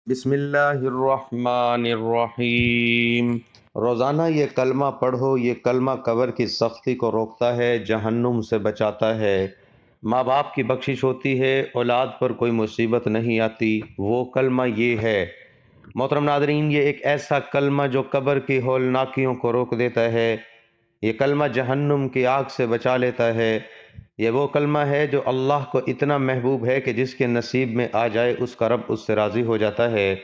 بسم اللہ الرحمن الرحیم۔ روزانہ یہ کلمہ پڑھو، یہ کلمہ قبر کی سختی کو روکتا ہے، جہنم سے بچاتا ہے، ماں باپ کی بخشش ہوتی ہے، اولاد پر کوئی مصیبت نہیں آتی۔ وہ کلمہ یہ ہے محترم ناظرین، یہ ایک ایسا کلمہ جو قبر کی ہولناکیوں کو روک دیتا ہے، یہ کلمہ جہنم کی آگ سے بچا لیتا ہے۔ یہ وہ کلمہ ہے جو اللہ کو اتنا محبوب ہے کہ جس کے نصیب میں آ جائے اس کا رب اس سے راضی ہو جاتا ہے۔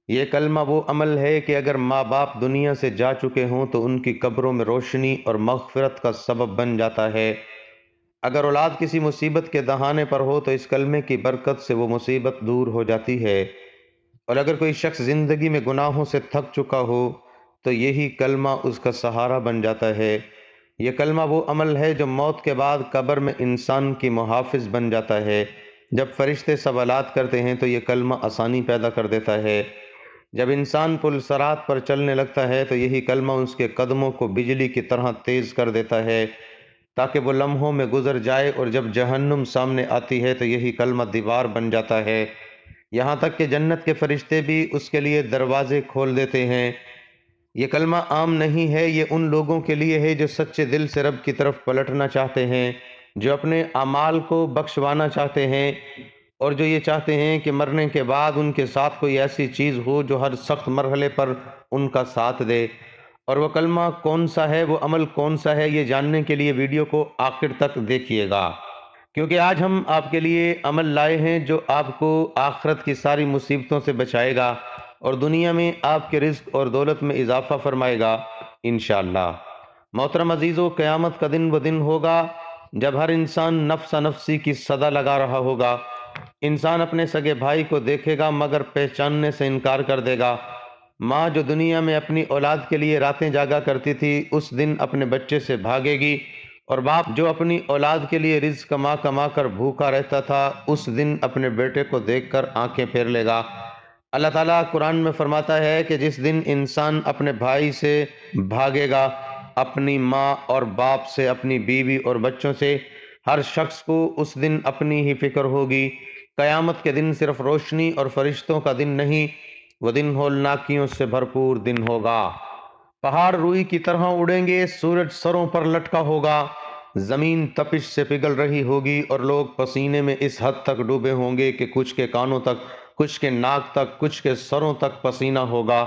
یہ کلمہ وہ عمل ہے کہ اگر ماں باپ دنیا سے جا چکے ہوں تو ان کی قبروں میں روشنی اور مغفرت کا سبب بن جاتا ہے۔ اگر اولاد کسی مصیبت کے دہانے پر ہو تو اس کلمے کی برکت سے وہ مصیبت دور ہو جاتی ہے، اور اگر کوئی شخص زندگی میں گناہوں سے تھک چکا ہو تو یہی کلمہ اس کا سہارا بن جاتا ہے۔ یہ کلمہ وہ عمل ہے جو موت کے بعد قبر میں انسان کی محافظ بن جاتا ہے۔ جب فرشتے سوالات کرتے ہیں تو یہ کلمہ آسانی پیدا کر دیتا ہے۔ جب انسان پل صراط پر چلنے لگتا ہے تو یہی کلمہ اس کے قدموں کو بجلی کی طرح تیز کر دیتا ہے تاکہ وہ لمحوں میں گزر جائے، اور جب جہنم سامنے آتی ہے تو یہی کلمہ دیوار بن جاتا ہے، یہاں تک کہ جنت کے فرشتے بھی اس کے لیے دروازے کھول دیتے ہیں۔ یہ کلمہ عام نہیں ہے، یہ ان لوگوں کے لیے ہے جو سچے دل سے رب کی طرف پلٹنا چاہتے ہیں، جو اپنے اعمال کو بخشوانا چاہتے ہیں، اور جو یہ چاہتے ہیں کہ مرنے کے بعد ان کے ساتھ کوئی ایسی چیز ہو جو ہر سخت مرحلے پر ان کا ساتھ دے۔ اور وہ کلمہ کون سا ہے، وہ عمل کون سا ہے، یہ جاننے کے لیے ویڈیو کو آخر تک دیکھیے گا، کیونکہ آج ہم آپ کے لیے عمل لائے ہیں جو آپ کو آخرت کی ساری مصیبتوں سے بچائے گا اور دنیا میں آپ کے رزق اور دولت میں اضافہ فرمائے گا انشاءاللہ۔ محترم عزیزو، قیامت کا دن وہ دن ہوگا جب ہر انسان نفس نفسی کی صدا لگا رہا ہوگا۔ انسان اپنے سگے بھائی کو دیکھے گا مگر پہچاننے سے انکار کر دے گا۔ ماں جو دنیا میں اپنی اولاد کے لیے راتیں جاگا کرتی تھی اس دن اپنے بچے سے بھاگے گی، اور باپ جو اپنی اولاد کے لیے رزق کما کما کر بھوکا رہتا تھا اس دن اپنے بیٹے کو دیکھ کر آنکھیں پھیر لے گا۔ اللہ تعالیٰ قرآن میں فرماتا ہے کہ جس دن انسان اپنے بھائی سے بھاگے گا، اپنی ماں اور باپ سے، اپنی بیوی اور بچوں سے، ہر شخص کو اس دن اپنی ہی فکر ہوگی۔ قیامت کے دن صرف روشنی اور فرشتوں کا دن نہیں، وہ دن ہولناکیوں سے بھرپور دن ہوگا۔ پہاڑ روئی کی طرح اڑیں گے، سورج سروں پر لٹکا ہوگا، زمین تپش سے پگھل رہی ہوگی، اور لوگ پسینے میں اس حد تک ڈوبے ہوں گے کہ کچھ کے کانوں تک، کچھ کے ناک تک، کچھ کے سروں تک پسینہ ہوگا۔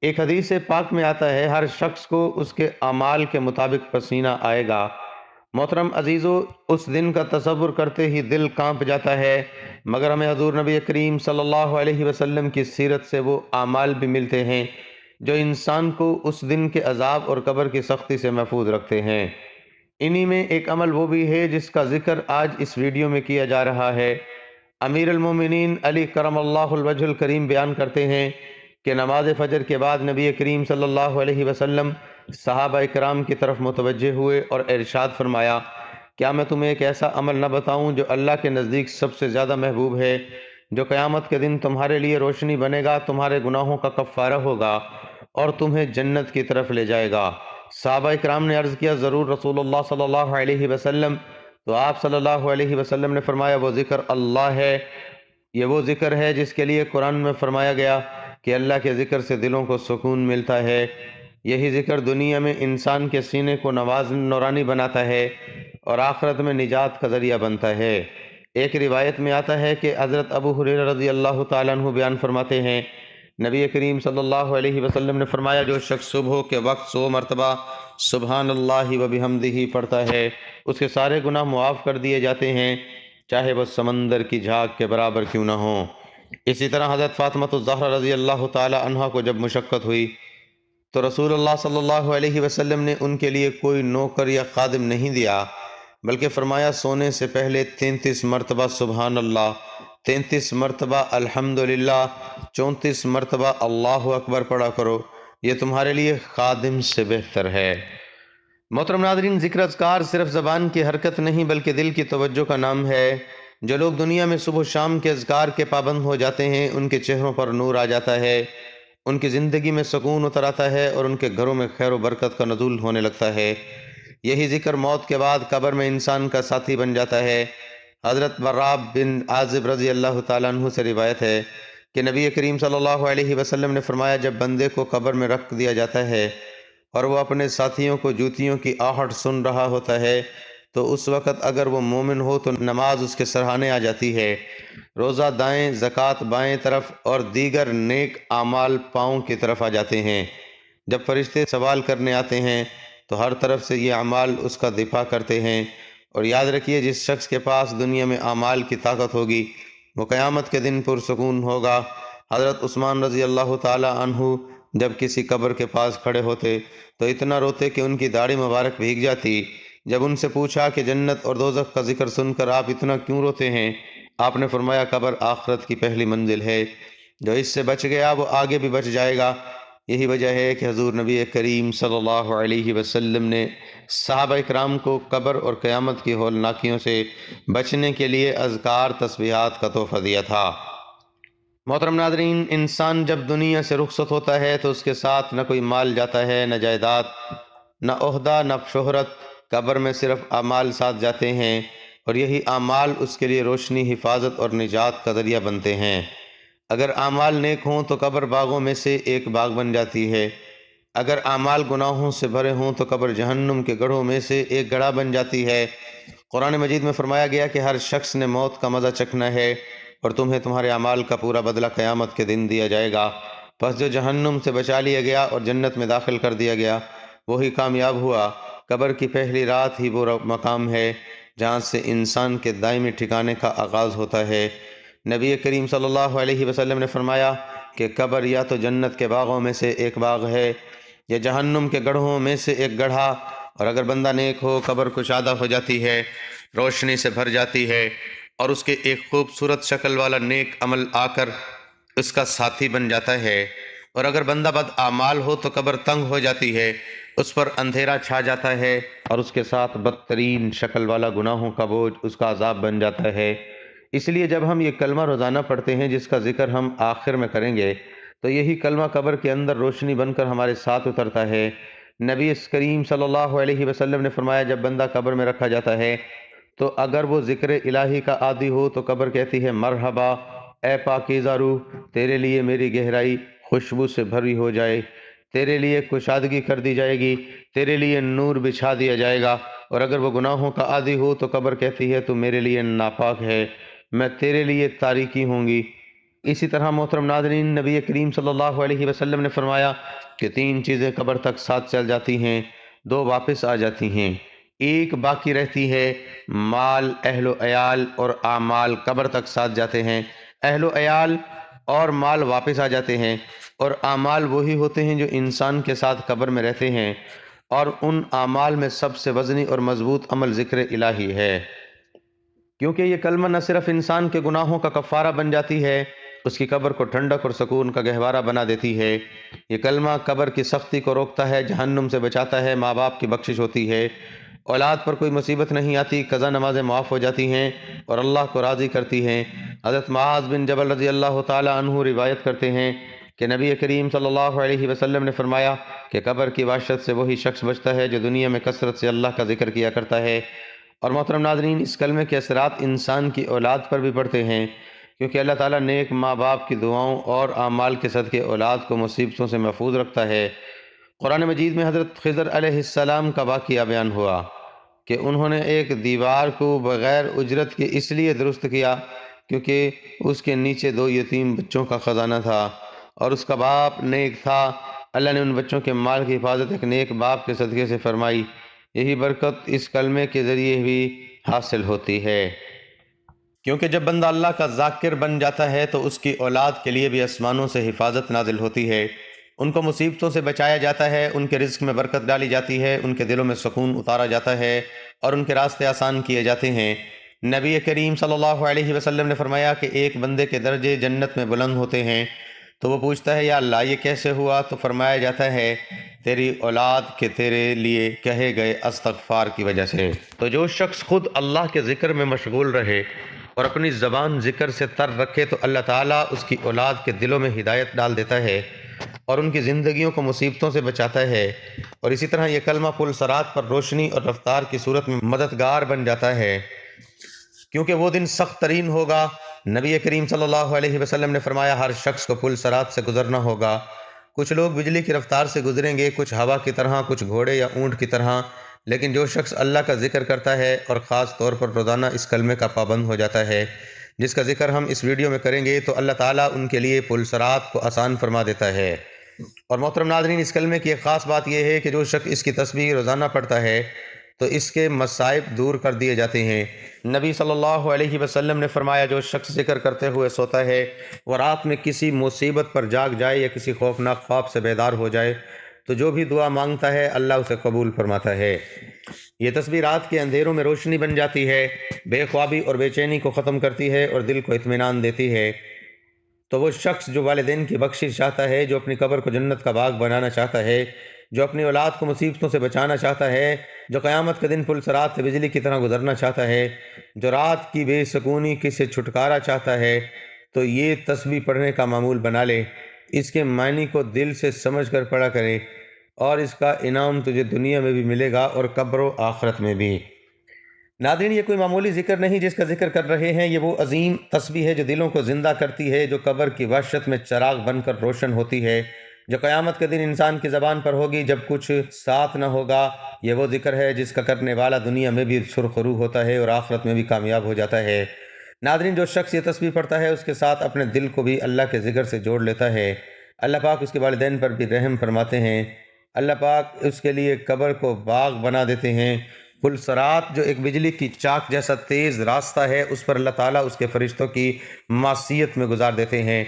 ایک حدیث پاک میں آتا ہے ہر شخص کو اس کے اعمال کے مطابق پسینہ آئے گا۔ محترم عزیزو، اس دن کا تصور کرتے ہی دل کانپ جاتا ہے، مگر ہمیں حضور نبی کریم صلی اللہ علیہ وسلم کی سیرت سے وہ اعمال بھی ملتے ہیں جو انسان کو اس دن کے عذاب اور قبر کی سختی سے محفوظ رکھتے ہیں۔ انہی میں ایک عمل وہ بھی ہے جس کا ذکر آج اس ویڈیو میں کیا جا رہا ہے۔ امیر المومنین علی کرم اللہ الوجہ الکریم بیان کرتے ہیں کہ نماز فجر کے بعد نبی کریم صلی اللہ علیہ وسلم صحابہ کرام کی طرف متوجہ ہوئے اور ارشاد فرمایا، کیا میں تمہیں ایک ایسا عمل نہ بتاؤں جو اللہ کے نزدیک سب سے زیادہ محبوب ہے، جو قیامت کے دن تمہارے لیے روشنی بنے گا، تمہارے گناہوں کا کفارہ ہوگا اور تمہیں جنت کی طرف لے جائے گا؟ صحابہ کرام نے عرض کیا، ضرور رسول اللہ صلی اللہ علیہ وسلم۔ تو آپ صلی اللہ علیہ وسلم نے فرمایا، وہ ذکر اللہ ہے، یہ وہ ذکر ہے جس کے لیے قرآن میں فرمایا گیا کہ اللہ کے ذکر سے دلوں کو سکون ملتا ہے۔ یہی ذکر دنیا میں انسان کے سینے کو نورانی بناتا ہے اور آخرت میں نجات کا ذریعہ بنتا ہے۔ ایک روایت میں آتا ہے کہ حضرت ابو ہریرہ رضی اللہ تعالیٰ عنہ بیان فرماتے ہیں، نبی کریم صلی اللہ علیہ وسلم نے فرمایا، جو شخص صبح کے وقت 100 مرتبہ سبحان اللہ و بحمدہ پڑھتا ہے اس کے سارے گناہ معاف کر دیے جاتے ہیں، چاہے وہ سمندر کی جھاگ کے برابر کیوں نہ ہوں۔ اسی طرح حضرت فاطمہ الزہرا رضی اللہ تعالی عنہا کو جب مشقت ہوئی تو رسول اللہ صلی اللہ علیہ وسلم نے ان کے لیے کوئی نوکر یا خادم نہیں دیا، بلکہ فرمایا، سونے سے پہلے 33 مرتبہ سبحان اللہ، 33 مرتبہ الحمدللہ، 34 مرتبہ اللہ اکبر پڑھا کرو، یہ تمہارے لیے خادم سے بہتر ہے۔ محترم ناظرین، ذکر اذکار صرف زبان کی حرکت نہیں بلکہ دل کی توجہ کا نام ہے۔ جو لوگ دنیا میں صبح و شام کے اذکار کے پابند ہو جاتے ہیں ان کے چہروں پر نور آ جاتا ہے، ان کی زندگی میں سکون اتر آتا ہے اور ان کے گھروں میں خیر و برکت کا نزول ہونے لگتا ہے۔ یہی ذکر موت کے بعد قبر میں انسان کا ساتھی بن جاتا ہے۔ حضرت براء بن عازب رضی اللہ تعالیٰ عنہ سے روایت ہے کہ نبی کریم صلی اللہ علیہ وسلم نے فرمایا جب بندے کو قبر میں رکھ دیا جاتا ہے اور وہ اپنے ساتھیوں کو جوتیوں کی آہٹ سن رہا ہوتا ہے تو اس وقت اگر وہ مومن ہو تو نماز اس کے سرہانے آ جاتی ہے، روزہ دائیں، زکوٰۃ بائیں طرف اور دیگر نیک اعمال پاؤں کی طرف آ جاتے ہیں۔ جب فرشتے سوال کرنے آتے ہیں تو ہر طرف سے یہ اعمال اس کا دفاع کرتے ہیں، اور یاد رکھیے جس شخص کے پاس دنیا میں اعمال کی طاقت ہوگی وہ قیامت کے دن پرسکون ہوگا۔ حضرت عثمان رضی اللہ تعالی عنہ جب کسی قبر کے پاس کھڑے ہوتے تو اتنا روتے کہ ان کی داڑھی مبارک بھیگ جاتی۔ جب ان سے پوچھا کہ جنت اور دوزخ کا ذکر سن کر آپ اتنا کیوں روتے ہیں، آپ نے فرمایا قبر آخرت کی پہلی منزل ہے، جو اس سے بچ گیا وہ آگے بھی بچ جائے گا۔ یہی وجہ ہے کہ حضور نبی کریم صلی اللہ علیہ وسلم نے صحابہ اکرام کو قبر اور قیامت کی ہولناکیوں سے بچنے کے لیے اذکار تسبیحات کا تحفہ دیا تھا۔ محترم ناظرین، انسان جب دنیا سے رخصت ہوتا ہے تو اس کے ساتھ نہ کوئی مال جاتا ہے، نہ جائیداد، نہ عہدہ، نہ شہرت۔ قبر میں صرف اعمال ساتھ جاتے ہیں، اور یہی اعمال اس کے لیے روشنی، حفاظت اور نجات کا ذریعہ بنتے ہیں۔ اگر اعمال نیک ہوں تو قبر باغوں میں سے ایک باغ بن جاتی ہے، اگر اعمال گناہوں سے بھرے ہوں تو قبر جہنم کے گڑھوں میں سے ایک گڑھا بن جاتی ہے۔ قرآن مجید میں فرمایا گیا کہ ہر شخص نے موت کا مزہ چکھنا ہے اور تمہیں تمہارے اعمال کا پورا بدلہ قیامت کے دن دیا جائے گا۔ پس جو جہنم سے بچا لیا گیا اور جنت میں داخل کر دیا گیا وہی کامیاب ہوا۔ قبر کی پہلی رات ہی وہ مقام ہے جہاں سے انسان کے دائمی ٹھکانے کا آغاز ہوتا ہے۔ نبی کریم صلی اللہ علیہ وسلم نے فرمایا کہ قبر یا تو جنت کے باغوں میں سے ایک باغ ہے یا جہنم کے گڑھوں میں سے ایک گڑھا، اور اگر بندہ نیک ہو قبر کشادہ ہو جاتی ہے، روشنی سے بھر جاتی ہے، اور اس کے ایک خوبصورت شکل والا نیک عمل آ کر اس کا ساتھی بن جاتا ہے، اور اگر بندہ بد اعمال ہو تو قبر تنگ ہو جاتی ہے، اس پر اندھیرا چھا جاتا ہے، اور اس کے ساتھ بدترین شکل والا گناہوں کا بوجھ اس کا عذاب بن جاتا ہے۔ اس لیے جب ہم یہ کلمہ روزانہ پڑھتے ہیں جس کا ذکر ہم آخر میں کریں گے تو یہی کلمہ قبر کے اندر روشنی بن کر ہمارے ساتھ اترتا ہے۔ نبی کریم صلی اللہ علیہ وسلم نے فرمایا جب بندہ قبر میں رکھا جاتا ہے تو اگر وہ ذکر الہی کا عادی ہو تو قبر کہتی ہے مرحبا اے پاکیزہ روح، تیرے لیے میری گہرائی خوشبو سے بھری ہو جائے، تیرے لیے کشادگی کر دی جائے گی، تیرے لیے نور بچھا دیا جائے گا۔ اور اگر وہ گناہوں کا عادی ہو تو قبر کہتی ہے تو میرے لیے ناپاک ہے، میں تیرے لیے تاریکی ہوں گی۔ اسی طرح محترم ناظرین، نبی کریم صلی اللہ علیہ وسلم نے فرمایا کہ 3 چیزیں قبر تک ساتھ چل جاتی ہیں، 2 واپس آ جاتی ہیں، ایک باقی رہتی ہے۔ مال، اہل و عیال اور اعمال قبر تک ساتھ جاتے ہیں، اہل و عیال اور مال واپس آ جاتے ہیں، اور اعمال وہی ہوتے ہیں جو انسان کے ساتھ قبر میں رہتے ہیں، اور ان اعمال میں سب سے وزنی اور مضبوط عمل ذکر الہی ہے، کیونکہ یہ کلمہ نہ صرف انسان کے گناہوں کا کفارہ بن جاتی ہے، اس کی قبر کو ٹھنڈک اور سکون کا گہوارہ بنا دیتی ہے۔ یہ کلمہ قبر کی سختی کو روکتا ہے، جہنم سے بچاتا ہے، ماں باپ کی بخشش ہوتی ہے، اولاد پر کوئی مصیبت نہیں آتی، قضا نمازیں معاف ہو جاتی ہیں اور اللہ کو راضی کرتی ہیں۔ حضرت معاذ بن جبل رضی اللہ تعالی عنہ روایت کرتے ہیں کہ نبی کریم صلی اللہ علیہ وسلم نے فرمایا کہ قبر کی وحشت سے وہی شخص بچتا ہے جو دنیا میں کثرت سے اللہ کا ذکر کیا کرتا ہے۔ اور محترم ناظرین، اس کلمے کے اثرات انسان کی اولاد پر بھی پڑتے ہیں، کیونکہ اللہ تعالیٰ نیک ماں باپ کی دعاؤں اور اعمال کے صدقے اولاد کو مصیبتوں سے محفوظ رکھتا ہے۔ قرآن مجید میں حضرت خضر علیہ السلام کا واقعہ بیان ہوا کہ انہوں نے ایک دیوار کو بغیر اجرت کے اس لیے درست کیا کیونکہ اس کے نیچے 2 یتیم بچوں کا خزانہ تھا اور اس کا باپ نیک تھا۔ اللہ نے ان بچوں کے مال کی حفاظت ایک نیک باپ کے صدقے سے فرمائی۔ یہی برکت اس کلمے کے ذریعے بھی حاصل ہوتی ہے، کیونکہ جب بندہ اللہ کا ذاکر بن جاتا ہے تو اس کی اولاد کے لیے بھی آسمانوں سے حفاظت نازل ہوتی ہے، ان کو مصیبتوں سے بچایا جاتا ہے، ان کے رزق میں برکت ڈالی جاتی ہے، ان کے دلوں میں سکون اتارا جاتا ہے اور ان کے راستے آسان کیے جاتے ہیں۔ نبی کریم صلی اللہ علیہ وسلم نے فرمایا کہ ایک بندے کے درجے جنت میں بلند ہوتے ہیں تو وہ پوچھتا ہے یا اللہ یہ کیسے ہوا؟ تو فرمایا جاتا ہے تیری اولاد کے تیرے لیے کہے گئے استغفار کی وجہ سے۔ تو جو شخص خود اللہ کے ذکر میں مشغول رہے اور اپنی زبان ذکر سے تر رکھے تو اللہ تعالیٰ اس کی اولاد کے دلوں میں ہدایت ڈال دیتا ہے اور ان کی زندگیوں کو مصیبتوں سے بچاتا ہے۔ اور اسی طرح یہ کلمہ پل صراط پر روشنی اور رفتار کی صورت میں مددگار بن جاتا ہے، کیونکہ وہ دن سخت ترین ہوگا نبی کریم صلی اللہ علیہ وسلم نے فرمایا ہر شخص کو پل صراط سے گزرنا ہوگا۔ کچھ لوگ بجلی کی رفتار سے گزریں گے، کچھ ہوا کی طرح، کچھ گھوڑے یا اونٹ کی طرح، لیکن جو شخص اللہ کا ذکر کرتا ہے اور خاص طور پر روزانہ اس کلمے کا پابند ہو جاتا ہے جس کا ذکر ہم اس ویڈیو میں کریں گے، تو اللہ تعالیٰ ان کے لیے پل صراط کو آسان فرما دیتا ہے۔ اور محترم ناظرین، اس کلمے کی ایک خاص بات یہ ہے کہ جو شخص اس کی تسبیح روزانہ پڑھتا ہے تو اس کے مصائب دور کر دیے جاتے ہیں۔ نبی صلی اللہ علیہ وسلم نے فرمایا جو شخص ذکر کرتے ہوئے سوتا ہے وہ رات میں کسی مصیبت پر جاگ جائے یا کسی خوفناک خواب سے بیدار ہو جائے تو جو بھی دعا مانگتا ہے اللہ اسے قبول فرماتا ہے۔ یہ تسبیح رات کے اندھیروں میں روشنی بن جاتی ہے، بے خوابی اور بے چینی کو ختم کرتی ہے اور دل کو اطمینان دیتی ہے۔ تو وہ شخص جو والدین کی بخشش چاہتا ہے، جو اپنی قبر کو جنت کا باغ بنانا چاہتا ہے، جو اپنی اولاد کو مصیبتوں سے بچانا چاہتا ہے، جو قیامت کے دن پل صراط سے بجلی کی طرح گزرنا چاہتا ہے، جو رات کی بے سکونی سے چھٹکارا چاہتا ہے، تو یہ تسبیح پڑھنے کا معمول بنا لے۔ اس کے معنی کو دل سے سمجھ کر پڑھا کرے اور اس کا انعام تجھے دنیا میں بھی ملے گا اور قبر و آخرت میں بھی۔ ناظرین، یہ کوئی معمولی ذکر نہیں جس کا ذکر کر رہے ہیں، یہ وہ عظیم تسبیح ہے جو دلوں کو زندہ کرتی ہے، جو قبر کی وحشت میں چراغ بن کر روشن ہوتی ہے، جو قیامت کے دن انسان کی زبان پر ہوگی جب کچھ ساتھ نہ ہوگا۔ یہ وہ ذکر ہے جس کا کرنے والا دنیا میں بھی سرخرو ہوتا ہے اور آخرت میں بھی کامیاب ہو جاتا ہے۔ ناظرین، جو شخص یہ تسبیح پڑھتا ہے اس کے ساتھ اپنے دل کو بھی اللہ کے ذکر سے جوڑ لیتا ہے۔ اللہ پاک اس کے والدین پر بھی رحم فرماتے ہیں۔ اللہ پاک اس کے لیے قبر کو باغ بنا دیتے ہیں۔ پل صراط جو ایک بجلی کی چاک جیسا تیز راستہ ہے، اس پر اللہ تعالیٰ اس کے فرشتوں کی معصیت میں گزار دیتے ہیں،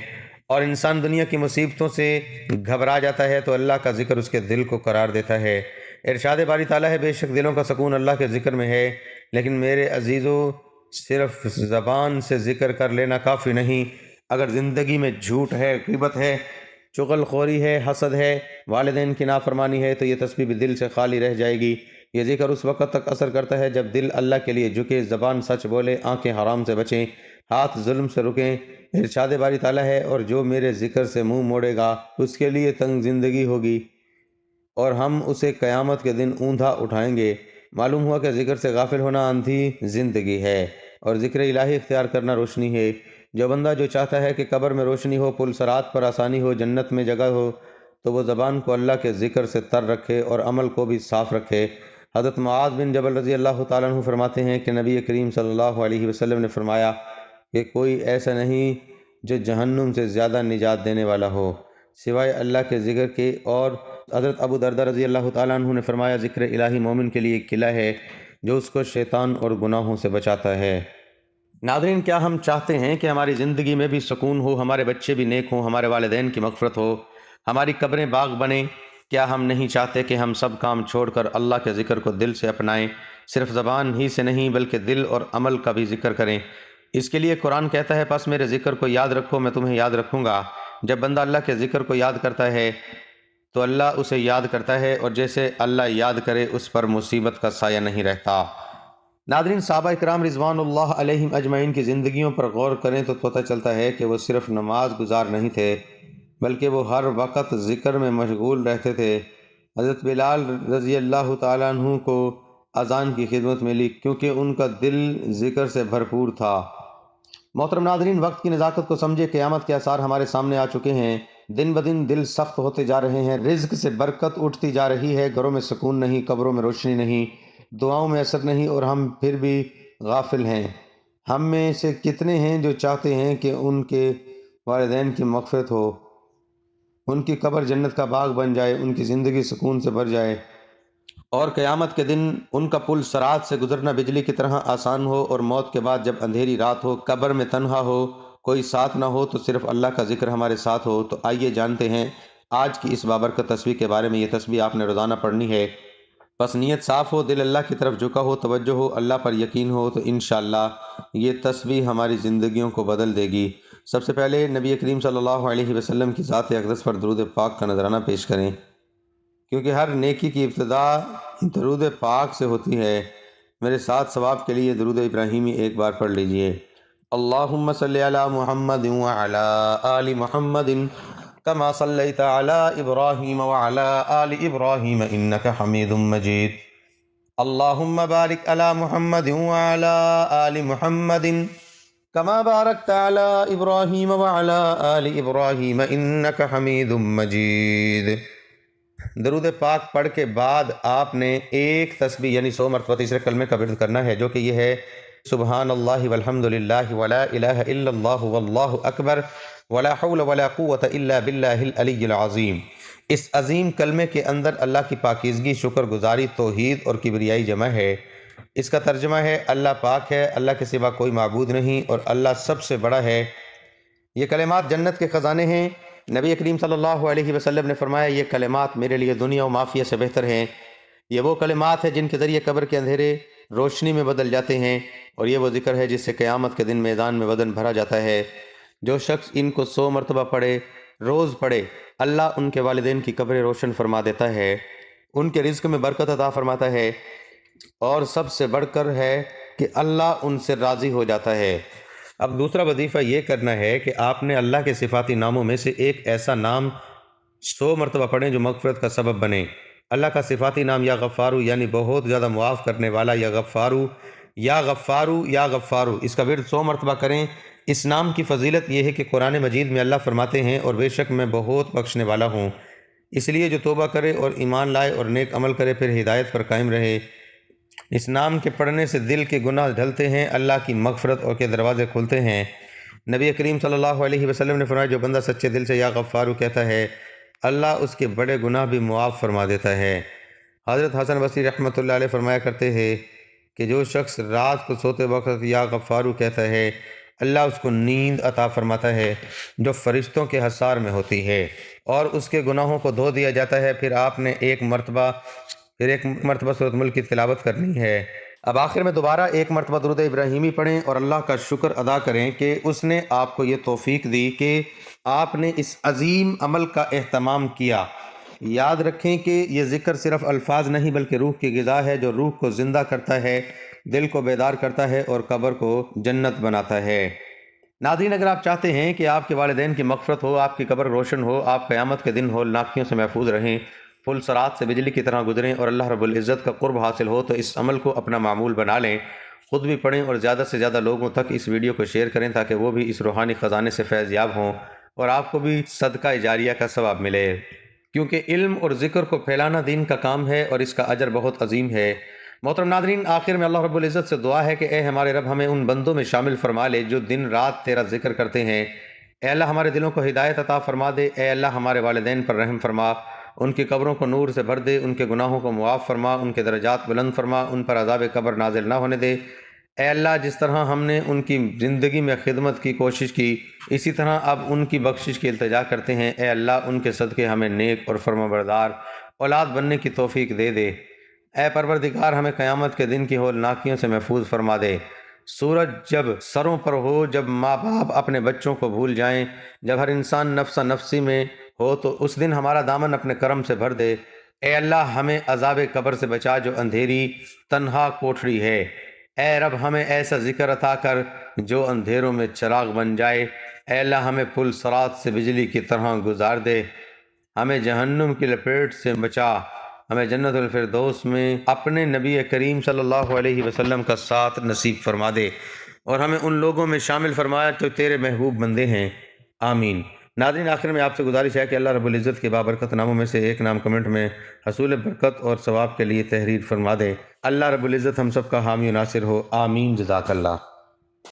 اور انسان دنیا کی مصیبتوں سے گھبرا جاتا ہے تو اللہ کا ذکر اس کے دل کو قرار دیتا ہے۔ ارشاد باری تعالیٰ ہے، بے شک دلوں کا سکون اللہ کے ذکر میں ہے۔ لیکن میرے عزیزو، صرف زبان سے ذکر کر لینا کافی نہیں، اگر زندگی میں جھوٹ ہے، غیبت ہے، چغل خوری ہے، حسد ہے، والدین کی نافرمانی ہے، تو یہ تسبیح بھی دل سے خالی رہ جائے گی۔ یہ ذکر اس وقت تک اثر کرتا ہے جب دل اللہ کے لیے جھکے، زبان سچ بولے، آنکھیں حرام سے بچیں، ہاتھ ظلم سے رکیں۔ ارشاد باری تعالیٰ ہے، اور جو میرے ذکر سے منہ موڑے گا اس کے لیے تنگ زندگی ہوگی اور ہم اسے قیامت کے دن اوندا اٹھائیں گے۔ معلوم ہوا کہ ذکر سے غافل ہونا اندھی زندگی ہے اور ذکر الہی اختیار کرنا روشنی ہے۔ جو بندہ جو چاہتا ہے کہ قبر میں روشنی ہو، پل صراط پر آسانی ہو، جنت میں جگہ ہو، تو وہ زبان کو اللہ کے ذکر سے تر رکھے اور عمل کو بھی صاف رکھے۔ حضرت معاذ بن جبل رضی اللہ تعالیٰ عنہ فرماتے ہیں کہ نبی کریم صلی اللہ علیہ وسلم نے فرمایا کہ کوئی ایسا نہیں جو جہنم سے زیادہ نجات دینے والا ہو سوائے اللہ کے ذکر کے، اور حضرت ابو درداء رضی اللہ تعالیٰ عنہ نے فرمایا ذکر الہی مومن کے لیے ایک قلعہ ہے جو اس کو شیطان اور گناہوں سے بچاتا ہے۔ ناظرین، کیا ہم چاہتے ہیں کہ ہماری زندگی میں بھی سکون ہو، ہمارے بچے بھی نیک ہوں، ہمارے والدین کی مغفرت ہو، ہماری قبریں باغ بنیں؟ کیا ہم نہیں چاہتے کہ ہم سب کام چھوڑ کر اللہ کے ذکر کو دل سے اپنائیں، صرف زبان ہی سے نہیں بلکہ دل اور عمل کا بھی ذکر کریں؟ اس کے لیے قرآن کہتا ہے، پس میرے ذکر کو یاد رکھو، میں تمہیں یاد رکھوں گا۔ جب بندہ اللہ کے ذکر کو یاد کرتا ہے تو اللہ اسے یاد کرتا ہے، اور جیسے اللہ یاد کرے اس پر مصیبت کا سایہ نہیں رہتا۔ ناظرین، صحابہ اکرام رضوان اللہ علیہم اجمعین کی زندگیوں پر غور کریں تو پتہ چلتا ہے کہ وہ صرف نماز گزار نہیں تھے بلکہ وہ ہر وقت ذکر میں مشغول رہتے تھے۔ حضرت بلال رضی اللہ تعالیٰ عنہ کو اذان کی خدمت ملی کیونکہ ان کا دل ذکر سے بھرپور تھا۔ محترم ناظرین، وقت کی نزاکت کو سمجھے، قیامت کے آثار ہمارے سامنے آ چکے ہیں۔ دن بدن دل سخت ہوتے جا رہے ہیں، رزق سے برکت اٹھتی جا رہی ہے، گھروں میں سکون نہیں، قبروں میں روشنی نہیں، دعاؤں میں اثر نہیں، اور ہم پھر بھی غافل ہیں۔ ہم میں سے کتنے ہیں جو چاہتے ہیں کہ ان کے والدین کی مغفرت ہو، ان کی قبر جنت کا باغ بن جائے، ان کی زندگی سکون سے بھر جائے، اور قیامت کے دن ان کا پل صراط سے گزرنا بجلی کی طرح آسان ہو، اور موت کے بعد جب اندھیری رات ہو، قبر میں تنہا ہو، کوئی ساتھ نہ ہو، تو صرف اللہ کا ذکر ہمارے ساتھ ہو۔ تو آئیے جانتے ہیں آج کی اس بابرکت تسبیح کے بارے میں۔ یہ تسبیح آپ نے روزانہ پڑھنی ہے، بس نیت صاف ہو، دل اللہ کی طرف جھکا ہو، توجہ ہو، اللہ پر یقین ہو، تو انشاءاللہ یہ تسبیح ہماری زندگیوں کو بدل دے گی۔ سب سے پہلے نبی کریم صلی اللہ علیہ وسلم کی ذات اقدس پر درود پاک کا نذرانہ پیش کریں، کیونکہ ہر نیکی کی ابتدا درود پاک سے ہوتی ہے۔ میرے ساتھ ثواب کے لیے درود ابراہیمی ایک بار پڑھ لیجئے۔ اللہم صلی علی محمد وعلی آل محمد کما صلیت علی ابراہیم وعلی آل ابراہیم انک حمید مجید۔ اللہم بارک علی محمد وعلی آل محمد کما بارکت علی ابراہیم وعلی آل ابراہیم انک حمید مجید۔ درود پاک پڑھ کے بعد آپ نے ایک تسبیح یعنی 100 مرتبہ تیسرے کلمے کا ورد کرنا ہے، جو کہ یہ ہے سبحان اللہ والحمد للہ ولا الہ الا اللہ واللہ اکبر ولا حول ولا قوة الا باللہ العلی العظیم۔ اس عظیم کلمے کے اندر اللہ کی پاکیزگی، شکر گزاری، توحید اور کبریائی جمع ہے۔ اس کا ترجمہ ہے اللہ پاک ہے، اللہ کے سوا کوئی معبود نہیں اور اللہ سب سے بڑا ہے۔ یہ کلمات جنت کے خزانے ہیں۔ نبی کریم صلی اللہ علیہ وسلم نے فرمایا یہ کلمات میرے لیے دنیا و مافیہ سے بہتر ہیں۔ یہ وہ کلمات ہیں جن کے ذریعے قبر کے اندھیرے روشنی میں بدل جاتے ہیں، اور یہ وہ ذکر ہے جس سے قیامت کے دن میدان میں وزن بھرا جاتا ہے۔ جو شخص ان کو 100 مرتبہ پڑھے، روز پڑھے، اللہ ان کے والدین کی قبریں روشن فرما دیتا ہے، ان کے رزق میں برکت عطا فرماتا ہے، اور سب سے بڑھ کر ہے کہ اللہ ان سے راضی ہو جاتا ہے۔ اب دوسرا وظیفہ یہ کرنا ہے کہ آپ نے اللہ کے صفاتی ناموں میں سے ایک ایسا نام 100 مرتبہ پڑھیں جو مغفرت کا سبب بنے۔ اللہ کا صفاتی نام یا غفارو یعنی بہت زیادہ معاف کرنے والا، یا غفارو یا غفارو یا غفارو، اس کا ورد 100 مرتبہ کریں۔ اس نام کی فضیلت یہ ہے کہ قرآن مجید میں اللہ فرماتے ہیں اور بے شک میں بہت بخشنے والا ہوں۔ اس لیے جو توبہ کرے اور ایمان لائے اور نیک عمل کرے پھر ہدایت پر قائم رہے۔ اس نام کے پڑھنے سے دل کے گناہ ڈھلتے ہیں، اللہ کی مغفرت اور کے دروازے کھلتے ہیں۔ نبی کریم صلی اللہ علیہ وسلم نے فرمایا جو بندہ سچے دل سے یا غفارو کہتا ہے، اللہ اس کے بڑے گناہ بھی معاف فرما دیتا ہے۔ حضرت حسن بصری رحمۃ اللہ علیہ فرمایا کرتے ہیں کہ جو شخص رات کو سوتے وقت یا غفارو کہتا ہے، اللہ اس کو نیند عطا فرماتا ہے جو فرشتوں کے حصار میں ہوتی ہے، اور اس کے گناہوں کو دھو دیا جاتا ہے۔ پھر آپ نے ایک مرتبہ سورۃ ملک کی تلاوت کرنی ہے۔ اب آخر میں دوبارہ ایک مرتبہ درود ابراہیمی پڑھیں اور اللہ کا شکر ادا کریں کہ اس نے آپ کو یہ توفیق دی کہ آپ نے اس عظیم عمل کا اہتمام کیا۔ یاد رکھیں کہ یہ ذکر صرف الفاظ نہیں بلکہ روح کی غذا ہے جو روح کو زندہ کرتا ہے، دل کو بیدار کرتا ہے اور قبر کو جنت بناتا ہے۔ ناظرین، اگر آپ چاہتے ہیں کہ آپ کے والدین کی مغفرت ہو، آپ کی قبر روشن ہو، آپ قیامت کے دن ہولناکیوں سے محفوظ رہیں، پل صراط سے بجلی کی طرح گزریں اور اللہ رب العزت کا قرب حاصل ہو، تو اس عمل کو اپنا معمول بنا لیں، خود بھی پڑھیں اور زیادہ سے زیادہ لوگوں تک اس ویڈیو کو شیئر کریں تاکہ وہ بھی اس روحانی خزانے سے فیض یاب ہوں اور آپ کو بھی صدقہ جاریہ کا ثواب ملے، کیونکہ علم اور ذکر کو پھیلانا دین کا کام ہے اور اس کا اجر بہت عظیم ہے۔ محترم ناظرین، آخر میں اللہ رب العزت سے دعا ہے کہ اے ہمارے رب ہمیں ان بندوں میں شامل فرما لے جو دن رات تیرا ذکر کرتے ہیں۔ اے اللہ ہمارے دلوں کو ہدایت عطا فرما دے۔ اے اللہ ہمارے والدین پر رحم فرما، ان کی قبروں کو نور سے بھر دے، ان کے گناہوں کو معاف فرما، ان کے درجات بلند فرما، ان پر عذاب قبر نازل نہ ہونے دے۔ اے اللہ جس طرح ہم نے ان کی زندگی میں خدمت کی کوشش کی، اسی طرح اب ان کی بخشش کی التجا کرتے ہیں۔ اے اللہ ان کے صدقے ہمیں نیک اور فرمانبردار اولاد بننے کی توفیق دے دے۔ اے پروردگار ہمیں قیامت کے دن کی ہولناکیوں سے محفوظ فرما دے۔ سورج جب سروں پر ہو، جب ماں باپ اپنے بچوں کو بھول جائیں، جب ہر انسان نفسا نفسی میں ہو، تو اس دن ہمارا دامن اپنے کرم سے بھر دے۔ اے اللہ ہمیں عذاب قبر سے بچا جو اندھیری تنہا کوٹھڑی ہے۔ اے رب ہمیں ایسا ذکر عطا کر جو اندھیروں میں چراغ بن جائے۔ اے اللہ ہمیں پل صراط سے بجلی کی طرح گزار دے، ہمیں جہنم کی لپیٹ سے بچا، ہمیں جنت الفردوس میں اپنے نبی کریم صلی اللہ علیہ وسلم کا ساتھ نصیب فرما دے، اور ہمیں ان لوگوں میں شامل فرمایا جو تیرے محبوب بندے ہیں، آمین۔ ناظرین، آخر میں آپ سے گزارش ہے کہ اللہ رب العزت کے بابرکت ناموں میں سے ایک نام کمنٹ میں حصول برکت اور ثواب کے لیے تحریر فرما دے۔ اللہ رب العزت ہم سب کا حامی و ناصر ہو، آمین، جزاک اللہ۔